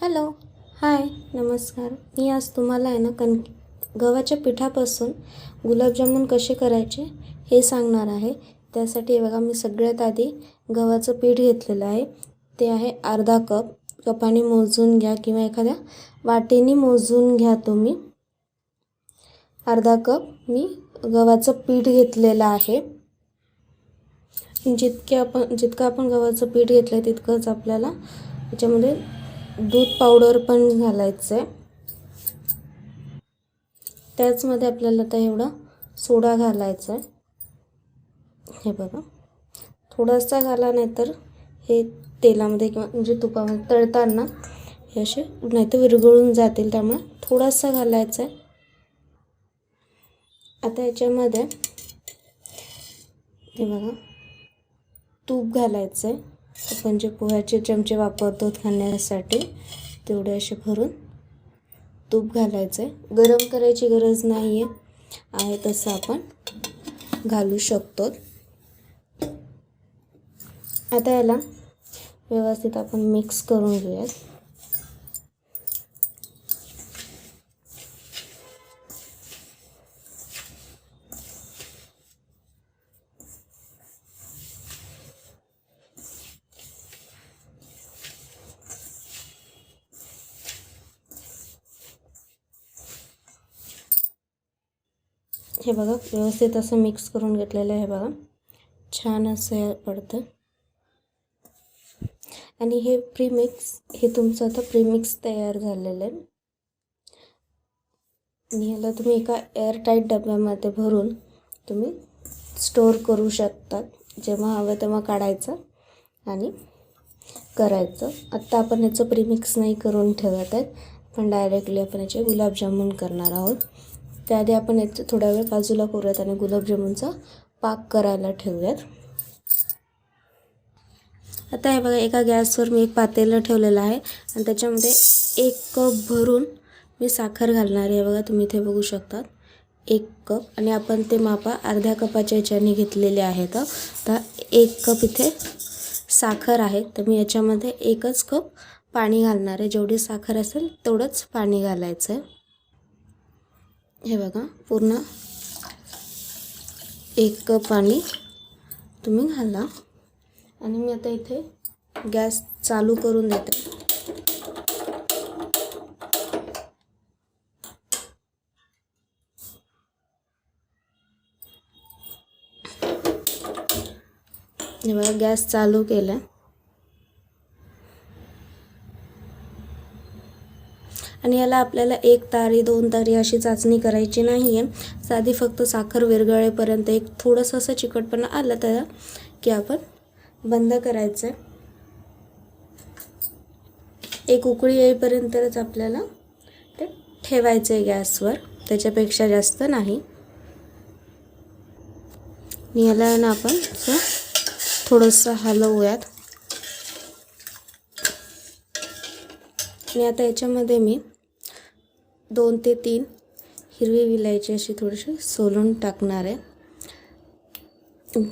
Hello, हाय, नमस्कार. मी आज तुम्हाला आहे ना गव्हाच्या पिठापासून गुलाबजामुन कसे करायचे हे सांगणार आहे. त्यासाठी बघा मी सगळ्यात आधी गव्हाचं पीठ घेतलेलं आहे. ते आहे अर्धा कप. कपाने मोजून घ्या किंवा एखाद्या वाटीने मोजून घ्या तुम्ही. अर्धा कप मी गव्हाचं पीठ घेतलेलं आहे. जितकं आपण गव्हाचं पीठ घेतलं तितकंच आपल्याला त्याच्यामध्ये दूध पावडर पण घालायचं आहे. त्याचमध्ये आपल्याला आता एवढा सोडा घालायचा आहे. हे बघा, थोडासा घाला, नाहीतर हे तेलामध्ये किंवा म्हणजे तुपामध्ये तळताना हे असे नाहीतर विरघळून जातील, त्यामुळे थोडासा घालायचा आहे. आता याच्यामध्ये हे बघा तूप घालायचं आहे. आपण जे पोह्याचे चमचे वापरतो खाण्यासाठी तेवढे असे भरून तूप घालायचं आहे. गरम करायची गरज नाही आहे तसं आपण घालू शकतो. आता याला व्यवस्थित आपण मिक्स करून घेऊयात. हे बघा व्यवस्थित असं मिक्स करून घेतलेलं आहे. बघा छान असं पडतं. आणि हे तुमचं आता प्रीमिक्स तयार झालेलं आहे. आणि याला तुम्ही एका एअरटाईट डब्यामध्ये भरून तुम्ही स्टोअर करू शकता. जेव्हा हवं तेव्हा काढायचं आणि करायचं. आत्ता आपण याचं प्रीमिक्स नाही करून ठेवत आहेत, पण डायरेक्टली आपण याचे गुलाबजामुन करणार आहोत. त्याआधी आपण याचं थोडा वेळ बाजूला करूयात आणि गुलाबजामुनचा पाक करायला ठेवूयात. आता हे बघा, एका गॅसवर मी एक पातेलं ठेवलेलं आहे आणि त्याच्यामध्ये 1 कप भरून मी साखर घालणार आहे. बघा तुम्ही इथे बघू शकता 1 कप, आणि आपण ते मापा अर्ध्या कपाच्या ह्याच्याने घेतलेले आहेत. तर 1 कप इथे साखर आहे, तर मी याच्यामध्ये 1च कप पाणी घालणार आहे. जेवढी साखर असेल तेवढंच पाणी घालायचं आहे. हे बघा पूर्ण 1 कप पाणी तुम्ही घाला. आणि मी आता इथे गॅस चालू करून देते. हे बघा गॅस चालू केला. आणि याला आपल्याला 1 तारी 2 तारी अशी चाचणी करायची नाही आहे. साधी फक्त साखर विरघळेपर्यंत एक थोडंसं असं चिकटपणा आलं त्याला की आपण बंद करायचं आहे. एक उकळी येईपर्यंतच आपल्याला ते ठेवायचं आहे गॅसवर, त्याच्यापेक्षा जास्त नाही. आणि याला ना आपण थोडंसं हलवूयात. आणि आता याच्यामध्ये मी 2 ते 3 हिरवी विलायची अशी थोडीशी सोलून टाकणार आहे.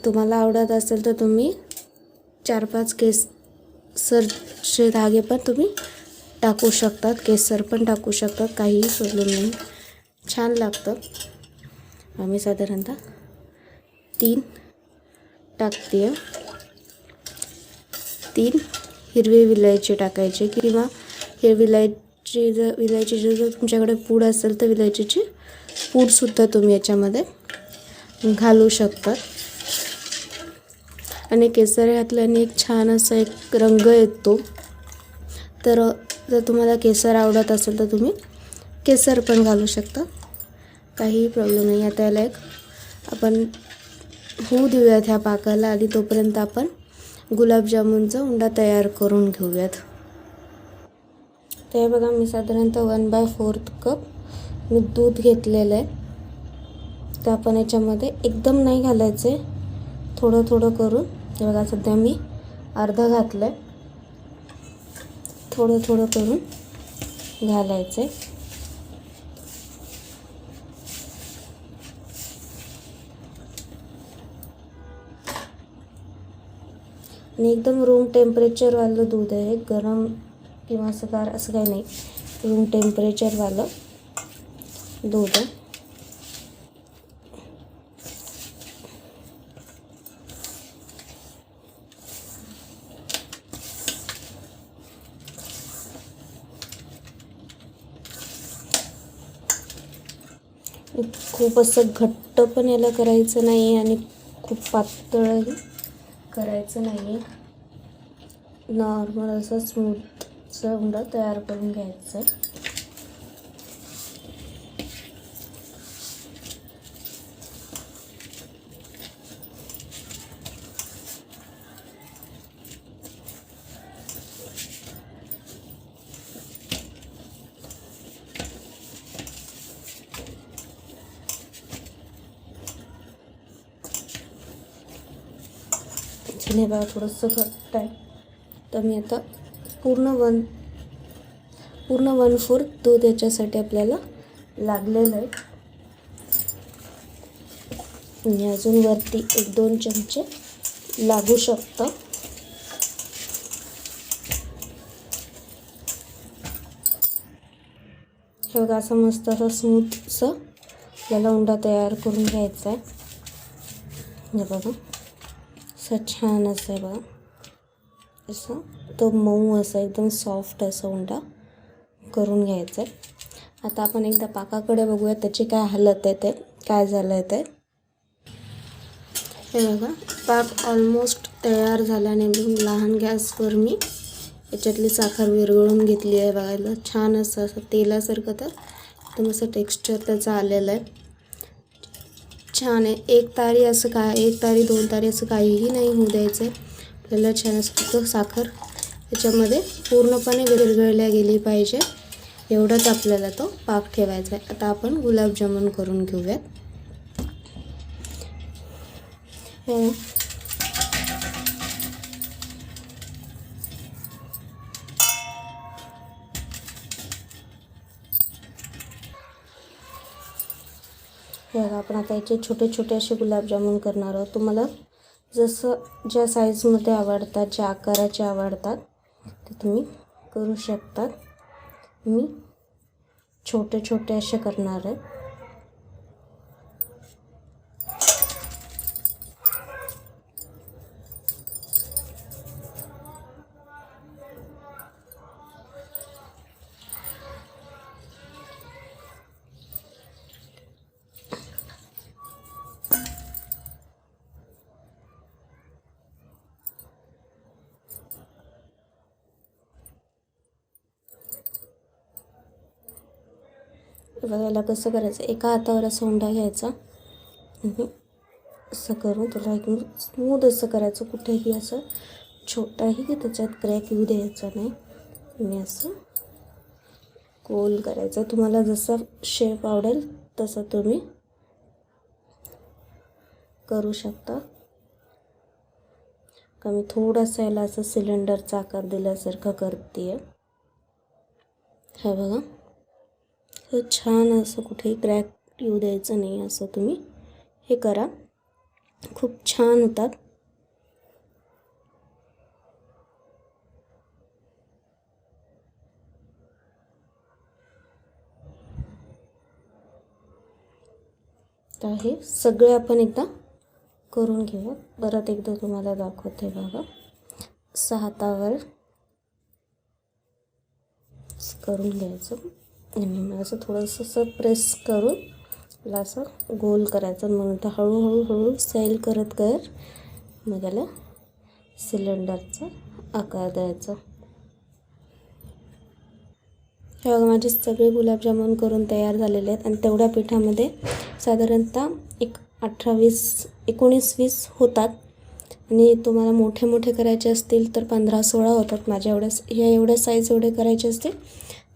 तुम्हाला आवडत असेल तर तुम्ही 4-5 केसरचे धागे पण तुम्ही टाकू शकतात. केसर पण टाकू शकतात, काहीही प्रॉब्लेम नाही, छान लागतं. आम्ही साधारणतः 3 टाकते. 3 हिरवी विलायची टाकायची, किंवा हे विलायची जर तुमच्याकडे पूड असेल तर विलायचीची पूडसुद्धा तुम्ही याच्यामध्ये घालू शकतात. आणि केसर घातल्याने एक छान असा एक रंग येतो. तर जर तुम्हाला केसर आवडत असेल तर तुम्ही केसर पण घालू शकता, काहीही प्रॉब्लेम नाही. आता याला आपण होऊ देऊयात ह्या पाकाला, आणि तोपर्यंत आपण गुलाबजामुनचा उंडा तयार करून घेऊयात. तर हे बघा मी साधारणतः 1/4 कप मी दूध घेतलेलं आहे. तर आपण याच्यामध्ये एकदम नाही घालायचं आहे, थोडं थोडं करून. हे बघा सध्या मी अर्धं घातलं आहे, थोडं थोडं करून घालायचं आहे. आणि एकदम रूम टेम्परेचरवालं दूध आहे, गरम किंवा असं गार असं काही नाही, रूम टेम्परेचरवालं दूध आहे. खूप असं घट्ट पण याला करायचं नाही आणि खूप पातळही करायचं नाही आहे. नॉर्मल असं स्मूथचं हुंडा तयार करून घ्यायचं आहे. हे बघा थोडंसं घट्ट आहे, तर मी आता पूर्ण 1/4 दूध याच्यासाठी आपल्याला लागलेलं आहे. आणि अजून वरती 1-2 चमचे लागू शकतं. हे बघा असं मस्त असं स्मूथचं आपल्याला उंडा तयार करून घ्यायचा आहे. हे बघा असं छान असं आहे बघा, असं तो मऊ असा एकदम सॉफ्ट असा उंडा करून घ्यायचा आहे. आता आपण एकदा पाकाकडे बघूया त्याची काय हालत आहे, ते काय झालं आहे ते. हे बघा पाक ऑलमोस्ट तयार झाल्याने लहान गॅसवर मी याच्यातली साखर विरघळून घेतली आहे. बघायला छान असं तेलासारखं, तर एकदम असं टेक्स्चर त्याचं आलेलं आहे. छान आहे. 1 तारी असं काय, 1 तारी 2 तारी असं काहीही नाही होऊ द्यायचं आहे. आपल्याला छान असं फक्त साखर याच्यामध्ये पूर्णपणे विरघळल्या गेली पाहिजे, एवढंच आपल्याला तो पाक ठेवायचा आहे. आता आपण गुलाबजामुन करून घेऊयात. आपण आता याचे छोटे छोटे असे गुलाबजामुन करणार आहोत. तुम्हाला जसं ज्या साईजमध्ये आवडतात, ज्या आकाराचे आवडतात ते तुम्ही करू शकतात. मी छोटे छोटे असे करणार आहे. बघायला कसं करायचं, एका हातावर असं उंडा घ्यायचा आणि असं करून त्याला एकदम स्मूथ असं करायचं. कुठेही असं छोटाही की त्याच्यात क्रॅक येऊ द्यायचा नाही. मी असं गोल करायचं. तुम्हाला जसा शेप आवडेल तसं तुम्ही करू शकता. का मी थोडंसं याला असं सिलेंडरचा आकार दिल्यासारखं करते आहे. हे बघा तर छान असं कुठेही क्रॅक येऊ द्यायचं नाही, असं तुम्ही हे करा. खूप छान होतात. तर हे सगळे आपण एकदा करून घेऊया. परत एकदा तुम्हाला दाखवते बघा. असं हातावर करून घ्यायचं आणि असं थोडंसं असं प्रेस करून त्याला असं गोल करायचं. मग नंतर हळूहळू सैल करत मग याला सिलेंडरचा आकार द्यायचा. हे बघा माझे सगळे गुलाबजामुन करून तयार झालेले आहेत. आणि तेवढ्या पिठामध्ये साधारणतः 19-20 होतात. आणि तुम्हाला मोठे मोठे करायचे असतील तर 15-16 होतात. माझ्या एवढ्या साईज एवढे करायचे असतील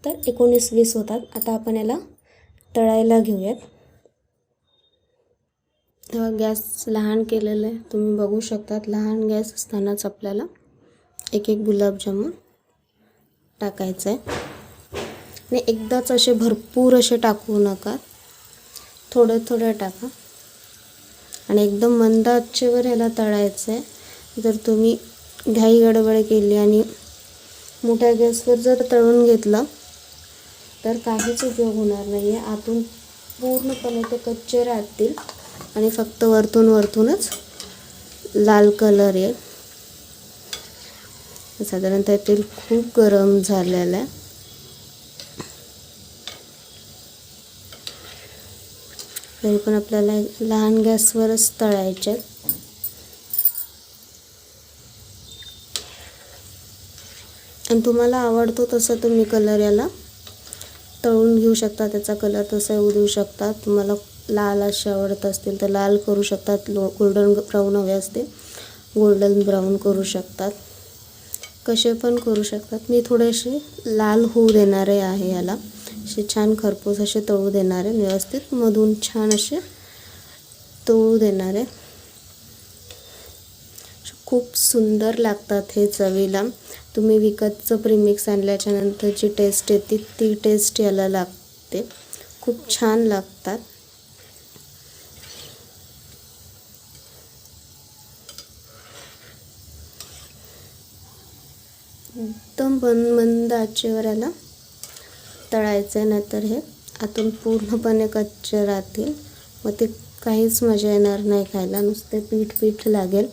तर 19-20 होतात. आता आपण याला तळायला घेऊयात. गॅस लहान केलेलं आहे, तुम्ही बघू शकतात. लहान गॅस असतानाच आपल्याला एक गुलाबजामुन टाकायचं आहे. आणि एकदाच असे भरपूर असे टाकू नका, थोडं थोडं टाका. आणि एकदम मंद आचेवर ह्याला तळायचं आहे. जर तुम्ही घाई गडबड केली आणि मोठ्या गॅसवर जर तळून घेतलं तर काहीच उपयोग होणार नाही आहे. आतून पूर्णपणे ते कच्चे राहतील आणि फक्त वरतूनच लाल कलर येईल. साधारणतः तेल खूप गरम झालेलं आहे. तरी पण आपल्याला लहान गॅसवरच तळायचे आहेत. आणि तुम्हाला आवडतो तसं तुम्ही कलर याला तळून घेऊ शकता. त्याचा कलर तसा येऊ देऊ शकता. तुम्हाला लाल असे आवडत असतील तर लाल करू शकतात. गोल्डन ब्राऊन हवे असते गोल्डन ब्राऊन करू शकतात. कसे पण करू शकतात. मी थोडेसे लाल होऊ देणारे आहे याला. असे छान खरपूस असे तळू देणारे, व्यवस्थित मधून छान असे तळू देणारे. खूप सुंदर लागतात हे चवीला. तुम्ही विकतचं प्रीमिक्स आणल्याच्या नंतर जी टेस्ट येते ती टेस्ट याला लागते. खूप छान लागतात. एकदम मंद आचेवर याला तळायचं आहे, नाहीतर हे आतून पूर्णपणे कच्चे राहतील. मग ते काहीच मजा येणार नाही खायला, नुसते पीठ लागेल.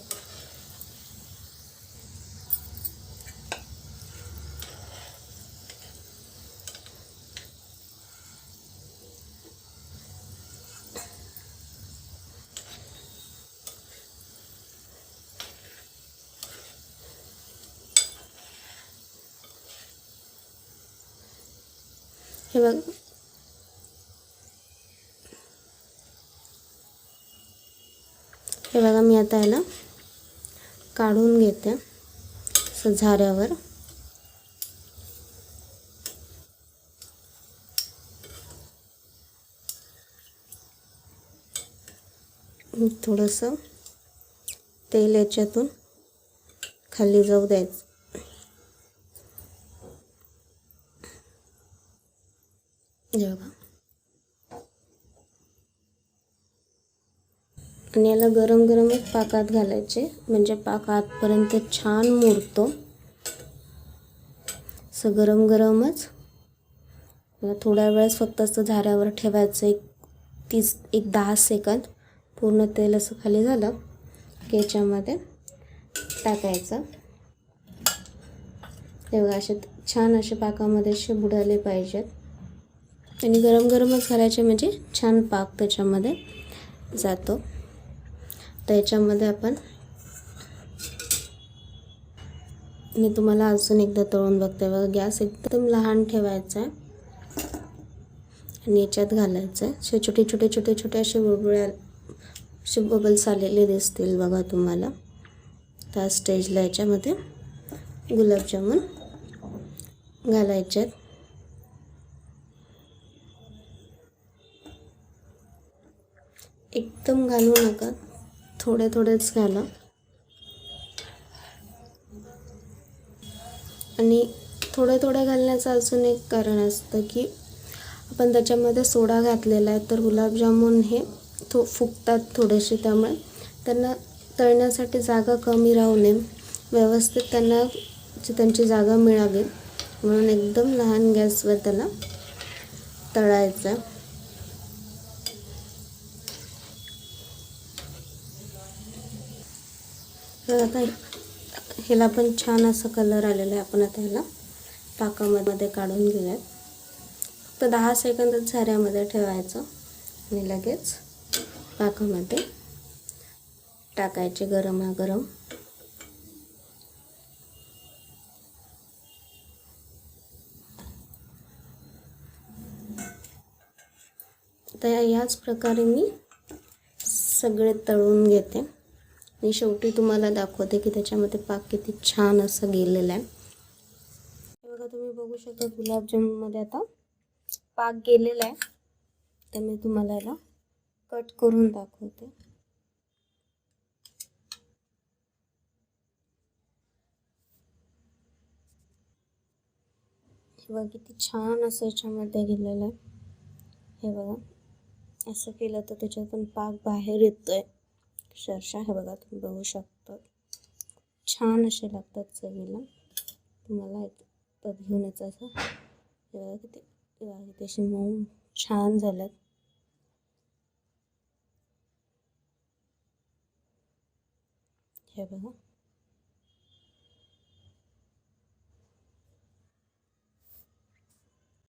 हे बघा मी आता याला काढून घेते असं झाऱ्यावर. थोडंसं तेल याच्यातून खाली जाऊ द्यायचं. हे बघा. आणि याला गरम गरमच पाकात घालायचे, म्हणजे पाक आतपर्यंत छान मुरतो. असं गरम गरमच थोड्या वेळेस फक्त असं झाऱ्यावर ठेवायचं. एक 10 सेकंद. पूर्ण तेल असं खाली झालं की याच्यामध्ये टाकायचं. हे बघा असे छान असे पाकामध्ये असे बुडाले पाहिजेत. आणि गरम गरमच घालायचे म्हणजे छान पाक त्याच्यामध्ये जातो. तर याच्यामध्ये आपण, मी तुम्हाला अजून एकदा तळून बघते बघा. गॅस एकदम लहान ठेवायचा आहे आणि याच्यात घालायचं आहे. असे छोटे असे बुळबुळे असे बबल्स आलेले दिसतील बघा तुम्हाला. त्या स्टेजला याच्यामध्ये गुलाबजामुन घालायचे आहेत. एकदम घालू नका, थोडेच घाला. आणि थोडे घालण्याचं अजून एक कारण असतं की आपण त्याच्यामध्ये सोडा घातलेला आहे, तर गुलाबजामुन हे फुगतात थोडेसे. त्यामुळे त्यांना तळण्यासाठी जागा कमी राहू नये, व्यवस्थित त्यांना त्यांची जागा मिळावी म्हणून एकदम लहान गॅसवर त्याला तळायचं. तर आता ह्याला पण छान असा कलर आलेला आहे. आपण आता ह्याला पाकामध्ये काढून घेऊयात. फक्त 10 सेकंदच झाऱ्यामध्ये ठेवायचं आणि लगेच पाकामध्ये टाकायचे गरमागरम. तर याच प्रकारे मी सगळे तळून घेते आणि शेवटी तुम्हाला दाखवते की त्याच्यामध्ये पाक किती छान असं गेलेला आहे. बघा तुम्ही बघू शकता गुलाबजामुनमध्ये आता पाक गेलेला आहे. तर मी तुम्हाला याला कट करून दाखवते. हे बघा किती छान असं याच्यामध्ये गेलेलं आहे. हे बघा असं केलं तर त्याच्यातून पाक बाहेर येतोय अक्षरशः. हे बघा तुम्ही बघू शकता, छान असे लागतात चवीला. तुम्हाला हातात घेऊन यायचं असं. हे बघा किती अशी मऊ छान झाल्यात. हे बघा